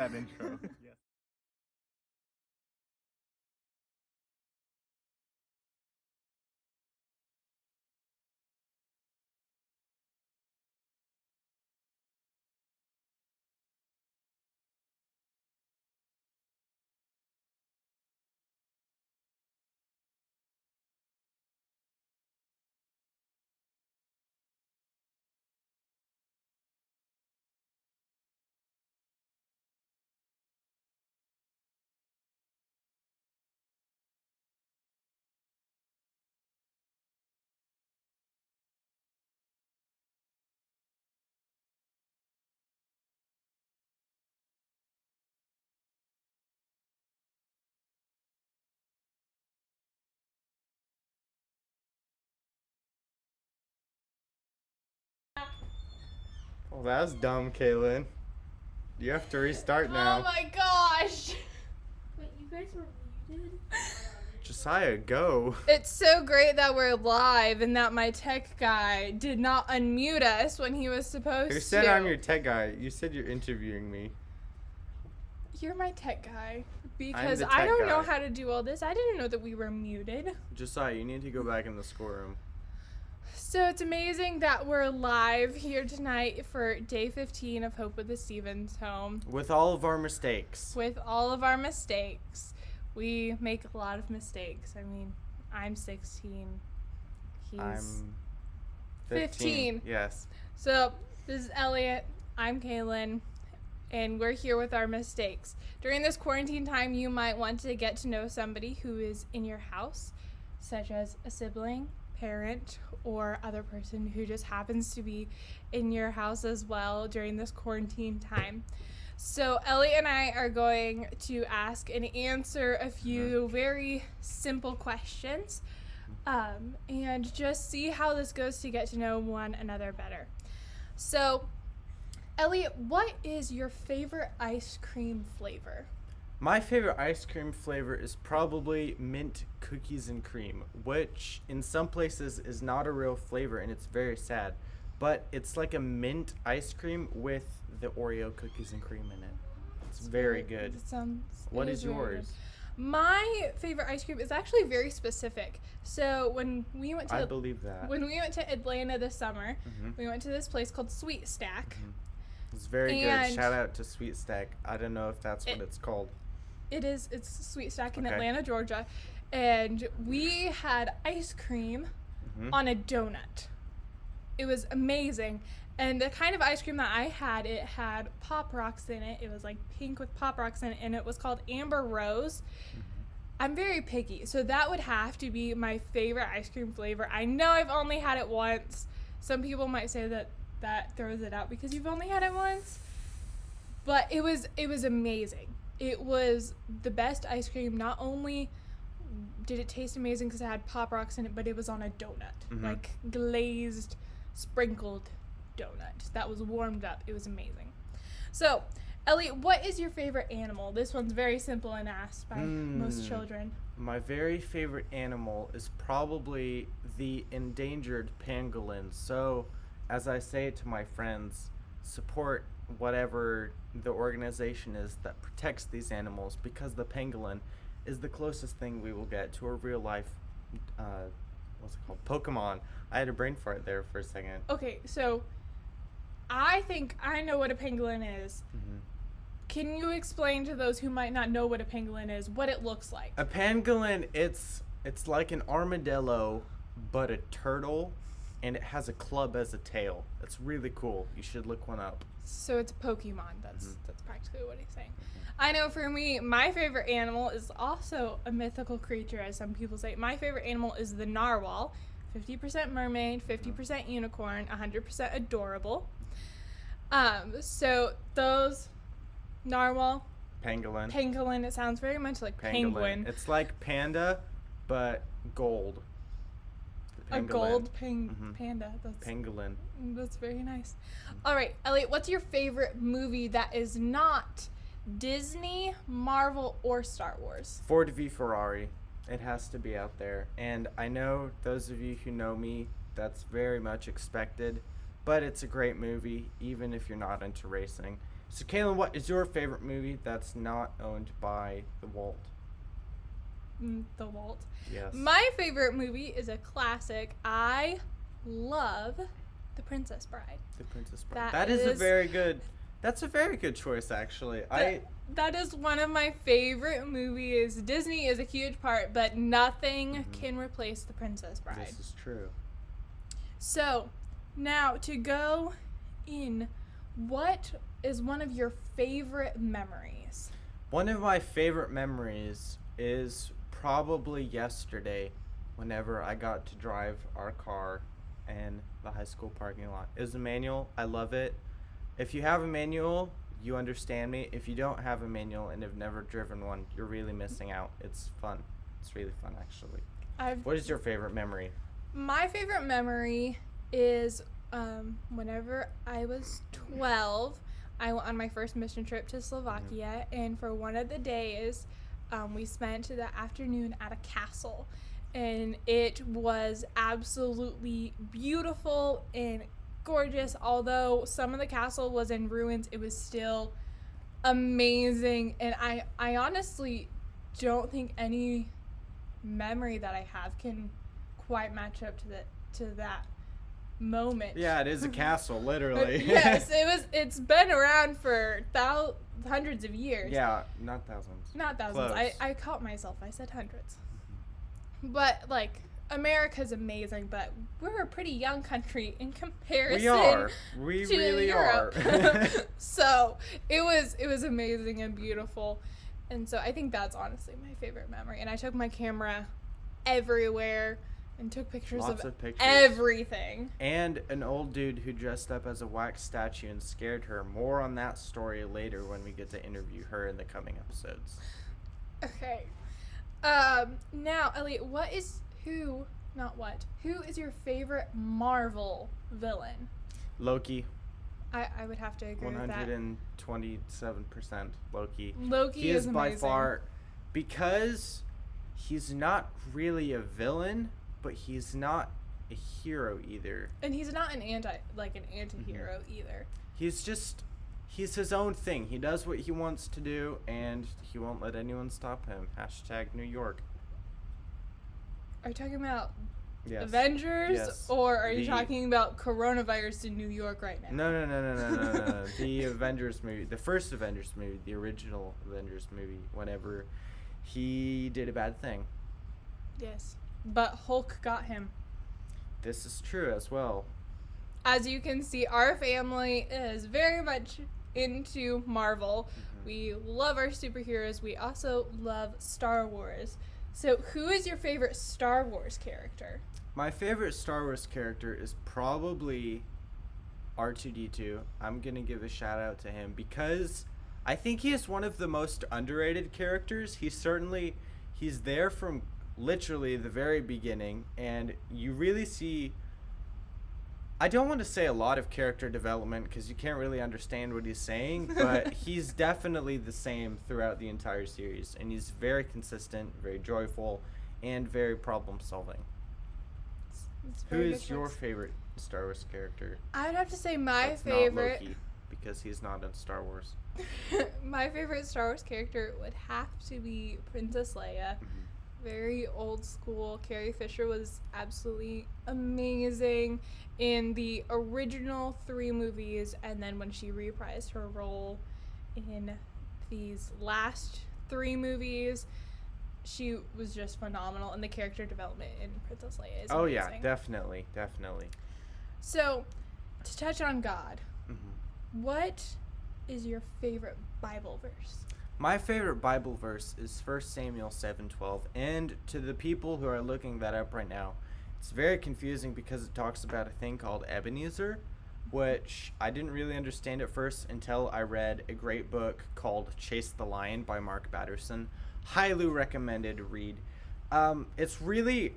that intro. Yes. Well, that was dumb, Kaylin. You have to restart now. Oh my gosh! Wait, you guys were muted? Josiah, go. It's so great that we're live and that my tech guy did not unmute us when he was supposed to. Who said I'm your tech guy? You said you're interviewing me. You're my tech guy. Because the I tech don't know guy. how to do all this. I didn't know that we were muted. Josiah, you need to go back in the schoolroom. So it's amazing that we're live here tonight for day 15 of Hope with the Stevens Home. With all of our mistakes. With all of our mistakes. We make a lot of mistakes. I mean, I'm 16. He's I'm 15. Yes. So, this is Elliot. I'm Kaylin. And we're here with our mistakes. During this quarantine time, you might want to get to know somebody who is in your house, such as a sibling, parent, or other person who just happens to be in your house as well during this quarantine time. So Elliot and I are going to ask and answer a few very simple questions and just see how this goes to get to know one another better. So, Elliot, what is your favorite ice cream flavor? My favorite ice cream flavor is probably mint cookies and cream, which in some places is not a real flavor and it's very sad. But it's like a mint ice cream with the Oreo cookies and cream in it. It's very good. What is yours? My favorite ice cream is actually very specific. So when we went to I believe that. when we went to Atlanta this summer, we went to this place called Sweet Stack. It's very good. And Shout out to Sweet Stack. I don't know if that's what it's called. It's Sweet Stack in Okay. Atlanta, Georgia. And we had ice cream on a donut. It was amazing. And the kind of ice cream that I had, it had Pop Rocks in it. It was like pink with Pop Rocks in it, and it was called Amber Rose. I'm very picky, so that would have to be my favorite ice cream flavor. I know I've only had it once. Some people might say that throws it out because you've only had it once. But it was amazing. It was the best ice cream. Not only did it taste amazing because it had Pop Rocks in it, but it was on a donut. Like glazed, sprinkled donut that was warmed up. It was amazing. So, Elliot, what is your favorite animal? This one's very simple and asked by most children. My very favorite animal is probably the endangered pangolin. So, as I say to my friends, support whatever the organization is that protects these animals because the pangolin is the closest thing we will get to a real life, what's it called? Pokemon. I had a brain fart there for a second. Okay, so I think I know what a pangolin is. Can you explain to those who might not know what a pangolin is, what it looks like? A pangolin, it's like an armadillo, but a turtle, and it has a club as a tail. It's really cool. You should look one up. So it's a Pokemon. That's practically what he's saying. I know for me, my favorite animal is also a mythical creature, as some people say. My favorite animal is the narwhal. 50% mermaid, 50% unicorn, 100% adorable. So those narwhal, pangolin, it sounds very much like penguin. It's like panda, but gold. A gold panda. Pangolin. That's very nice. All right, Elliot, what's your favorite movie that is not Disney, Marvel, or Star Wars? Ford v Ferrari. It has to be out there. And I know those of you who know me, that's very much expected, but it's a great movie, even if you're not into racing. So, Kaylin, what is your favorite movie that's not owned by the Walt? The Walt. Yes. My favorite movie is a classic. I love The Princess Bride. The Princess Bride. That That is a is- very good. That's a very good choice, actually. That is one of my favorite movies. Disney is a huge part, but nothing can replace The Princess Bride. This is true. So, now to go in, what is one of your favorite memories? One of my favorite memories is probably yesterday, whenever I got to drive our car in the high school parking lot. It was a manual. I love it. If you have a manual, you understand me. If you don't have a manual and have never driven one, you're really missing out. It's fun. It's really fun, actually. What is your favorite memory? My favorite memory is whenever I was 12, I went on my first mission trip to Slovakia, and for one of the days, we spent the afternoon at a castle, and it was absolutely beautiful and gorgeous. Although some of the castle was in ruins, it was still amazing, and I honestly don't think any memory that I have can quite match up to that moment. Yeah, it is a castle, literally. Yes, it's been around for hundreds of years. Yeah, not thousands. Not thousands. Close. I caught myself. I said hundreds. But like, America's amazing, but we're a pretty young country in comparison. We are. We to really Europe. are. So it was amazing and beautiful, and so I think that's honestly my favorite memory. And I took my camera everywhere and took pictures Lots of of pictures. everything. And an old dude who dressed up as a wax statue and scared her. More on that story later when we get to interview her in the coming episodes. Okay. Now, Elliot, who is your favorite Marvel villain? Loki, I would have to agree with that. 127% Loki. Loki He is is by amazing. far, because he's not really a villain, but he's not a hero either. And he's not an anti-hero either. He's his own thing. He does what he wants to do, and he won't let anyone stop him. #New York. Are you talking about Yes. Avengers, Yes. or are you The- talking about coronavirus in New York right now? No. The Avengers movie, the first Avengers movie, the original Avengers movie, whenever he did a bad thing. Yes. But Hulk got him. This is true as well. As you can see, our family is very much into Marvel. We love our superheroes. We also love Star Wars. So, who is your favorite Star Wars character? My favorite Star Wars character is probably R2-D2. I'm going to give a shout out to him because I think he is one of the most underrated characters. He's there from literally the very beginning, and you really see, I don't want to say a lot of character development because you can't really understand what he's saying, but he's definitely the same throughout the entire series, and he's very consistent, very joyful, and very problem solving. It's a Who very is good your choice. favorite Star Wars character? I would have to say my That's favorite. not Loki, because he's not in Star Wars. My favorite Star Wars character would have to be Princess Leia. Very old school. Carrie Fisher was absolutely amazing in the original 3 movies, and then when she reprised her role in these last 3 movies, she was just phenomenal, and the character development in Princess Leia is amazing. Oh yeah, definitely. So, to touch on God, Mhm. what is your favorite Bible verse? My favorite Bible verse is 1 Samuel 7:12, and to the people who are looking that up right now, it's very confusing because it talks about a thing called Ebenezer, which I didn't really understand at first until I read a great book called Chase the Lion by Mark Batterson. Highly recommended read. It's really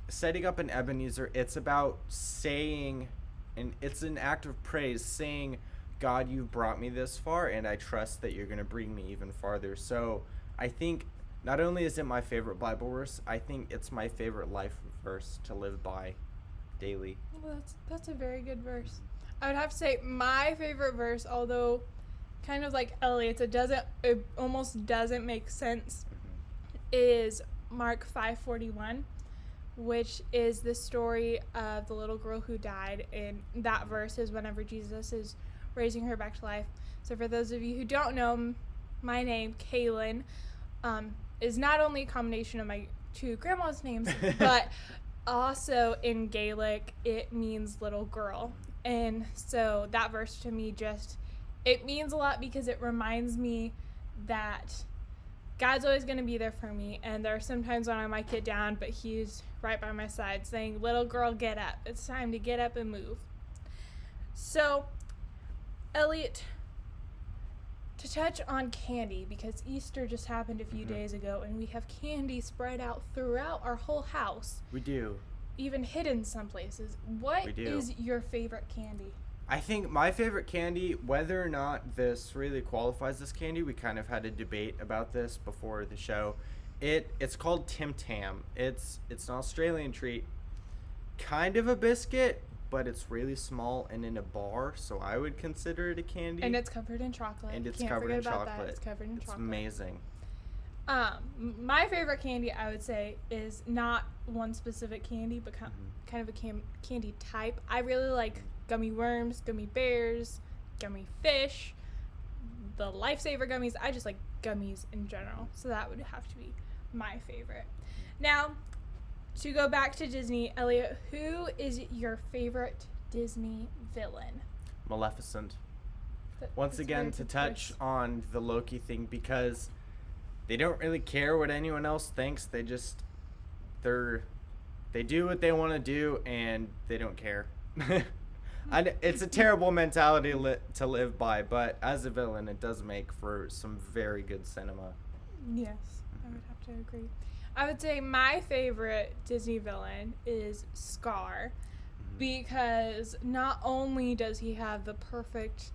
setting up an Ebenezer. It's about saying, and it's an act of praise, saying, God, you've brought me this far, and I trust that you're going to bring me even farther. So I think not only is it my favorite Bible verse, I think it's my favorite life verse to live by daily. Well, that's a very good verse. I would have to say my favorite verse, although kind of like Elliot's, it almost doesn't make sense, is Mark 5:41, which is the story of the little girl who died. And that verse is whenever Jesus is raising her back to life. So for those of you who don't know, my name, Kaylin, is not only a combination of my two grandma's names, but also in Gaelic, it means little girl. And so that verse to me it means a lot because it reminds me that God's always going to be there for me. And there are some times when I might get down, but he's right by my side saying, little girl, get up. It's time to get up and move. So, Elliot, to touch on candy, because Easter just happened a few days ago, and we have candy spread out throughout our whole house. We do. Even hidden some places. What We do. is your favorite candy? I think my favorite candy, whether or not this really qualifies as candy, we kind of had a debate about this before the show. It's called Tim Tam. It's an Australian treat, kind of a biscuit, but it's really small and in a bar, so I would consider it a candy. And it's covered in chocolate. And it's Can't covered forget in about chocolate. That. It's covered in It's chocolate. amazing. My favorite candy, I would say, is not one specific candy, but kind of a candy type. I really like gummy worms, gummy bears, gummy fish, the Lifesaver gummies. I just like gummies in general, so that would have to be my favorite. Now, to go back to Disney, Elliot, who is your favorite Disney villain? Maleficent. Once That's a again, very to good touch choice. on the Loki thing, because they don't really care what anyone else thinks. They do what they want to do, and they don't care. It's a terrible mentality to live by, but as a villain, it does make for some very good cinema. Yes, I would have to agree. I would say my favorite Disney villain is Scar, because not only does he have the perfect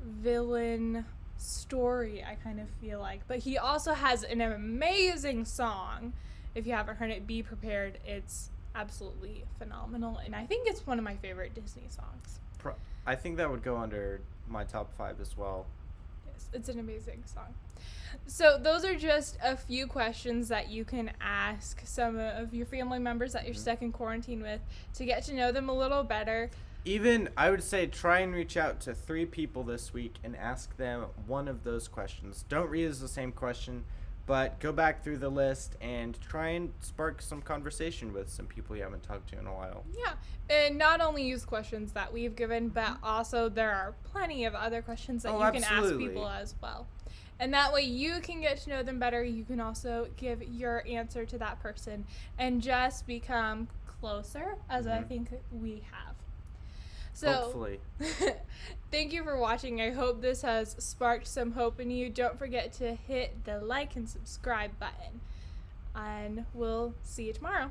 villain story, I kind of feel like, but he also has an amazing song. If you haven't heard it, Be Prepared. It's absolutely phenomenal, and I think it's one of my favorite Disney songs. I think that would go under my top 5 as well. Yes, it's an amazing song. So those are just a few questions that you can ask some of your family members that you're stuck in quarantine with to get to know them a little better. Even, I would say, try and reach out to 3 people this week and ask them one of those questions. Don't reuse the same question, but go back through the list and try and spark some conversation with some people you haven't talked to in a while. Yeah, and not only use questions that we've given, but also there are plenty of other questions that you can ask absolutely. people as well. And that way you can get to know them better. You can also give your answer to that person and just become closer, as I think we have. So, Hopefully. thank you for watching. I hope this has sparked some hope in you. Don't forget to hit the like and subscribe button. And we'll see you tomorrow.